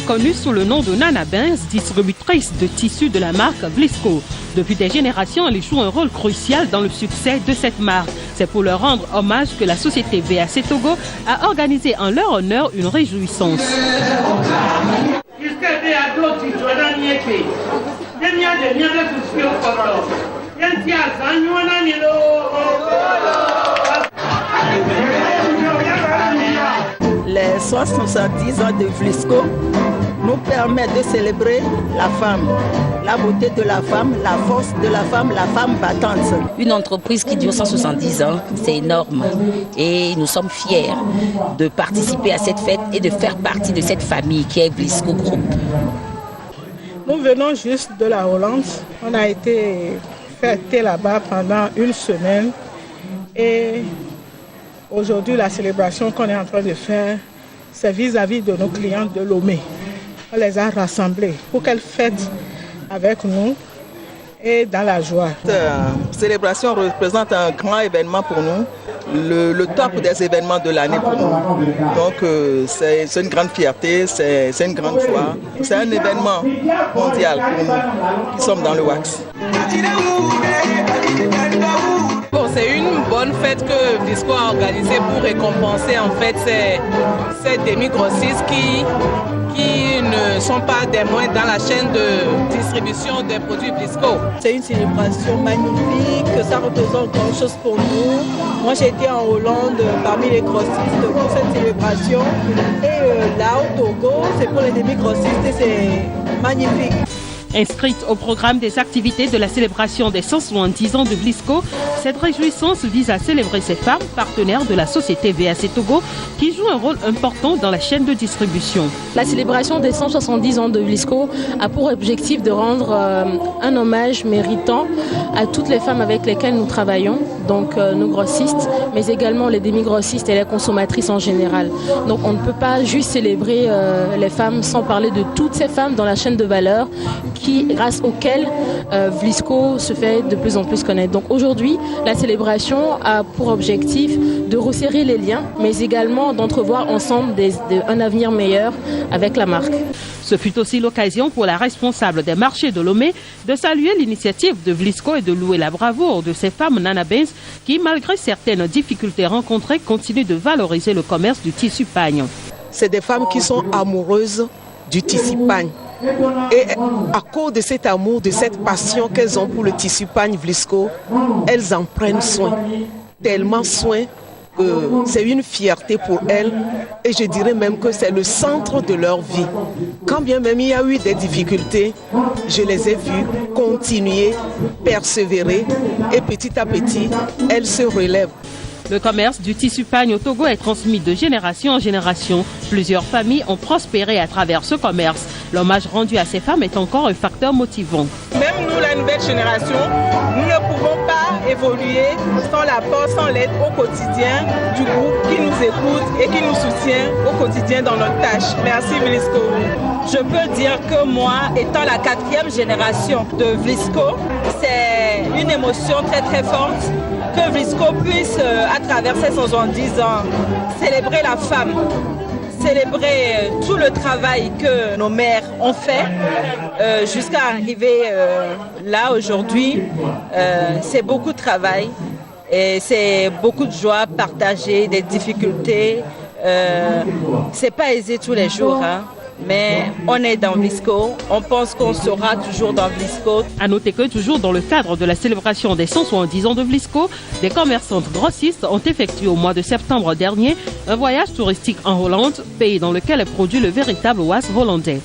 connue sous le nom de Nana Benz, distributrice de tissus de la marque Vlisco. Depuis des générations, elle joue un rôle crucial dans le succès de cette marque. C'est pour leur rendre hommage que la société VAC Togo a organisé en leur honneur une réjouissance. Les 70 ans de Vlisco nous permettent de célébrer la femme, la beauté de la femme, la force de la femme battante. Une entreprise qui dure 170 ans, c'est énorme. Et nous sommes fiers de participer à cette fête et de faire partie de cette famille qui est Vlisco Group. Nous venons juste de la Hollande. On a été fêté là-bas pendant une semaine. Et aujourd'hui, la célébration qu'on est en train de faire, c'est vis-à-vis de nos clients de Lomé. On les a rassemblés pour qu'elles fêtent avec nous et dans la joie. Cette célébration représente un grand événement pour nous, le top des événements de l'année pour nous. Donc c'est une grande fierté, c'est une grande joie. C'est un événement mondial pour nous qui sommes dans le wax. Bon, c'est une bonne fête que Vlisco a organisée pour récompenser en fait ces demi-grossistes qui ne sont pas des moindres dans la chaîne de distribution des produits Vlisco. C'est une célébration magnifique, ça représente grand chose pour nous. Moi j'étais en Hollande parmi les grossistes pour cette célébration et là au Togo c'est pour les demi-grossistes et c'est magnifique. Inscrite au programme des activités de la célébration des 170 ans de Vlisco, cette réjouissance vise à célébrer ces femmes partenaires de la société VAC Togo qui jouent un rôle important dans la chaîne de distribution. La célébration des 170 ans de Vlisco a pour objectif de rendre un hommage méritant à toutes les femmes avec lesquelles nous travaillons, donc nos grossistes, mais également les demi-grossistes et les consommatrices en général. Donc on ne peut pas juste célébrer les femmes sans parler de toutes ces femmes dans la chaîne de valeur grâce auxquelles Vlisco se fait de plus en plus connaître. Donc aujourd'hui, la célébration a pour objectif de resserrer les liens, mais également d'entrevoir ensemble un avenir meilleur avec la marque. Ce fut aussi l'occasion pour la responsable des marchés de Lomé de saluer l'initiative de Vlisco et de louer la bravoure de ces femmes Nana Benz qui, malgré certaines difficultés rencontrées, continuent de valoriser le commerce du tissu pagne. C'est des femmes qui sont amoureuses du tissu pagne. Et à cause de cet amour, de cette passion qu'elles ont pour le tissu pagne Vlisco, elles en prennent soin, tellement soin que c'est une fierté pour elles et je dirais même que c'est le centre de leur vie. Quand bien même il y a eu des difficultés, je les ai vues continuer, persévérer et petit à petit, elles se relèvent. Le commerce du tissu pagne au Togo est transmis de génération en génération. Plusieurs familles ont prospéré à travers ce commerce. L'hommage rendu à ces femmes est encore un facteur motivant. Même nous, la nouvelle génération, nous ne pouvons pas évoluer sans l'apport, sans l'aide au quotidien du groupe qui nous écoute et qui nous soutient au quotidien dans notre tâche. Merci Vlisco. Je peux dire que moi, étant la 4e génération de Vlisco, c'est une émotion très très forte que Vlisco puisse, à travers ces 170 ans, célébrer la femme, célébrer tout le travail que nos mères ont fait jusqu'à arriver là aujourd'hui. C'est beaucoup de travail et c'est beaucoup de joie partagée, des difficultés. C'est pas aisé tous les jours, hein. Mais on est dans Vlisco, on pense qu'on sera toujours dans Vlisco. À noter que toujours dans le cadre de la célébration des 170 ans de Vlisco, des commerçantes grossistes ont effectué au mois de septembre dernier un voyage touristique en Hollande, pays dans lequel est produit le véritable was hollandais.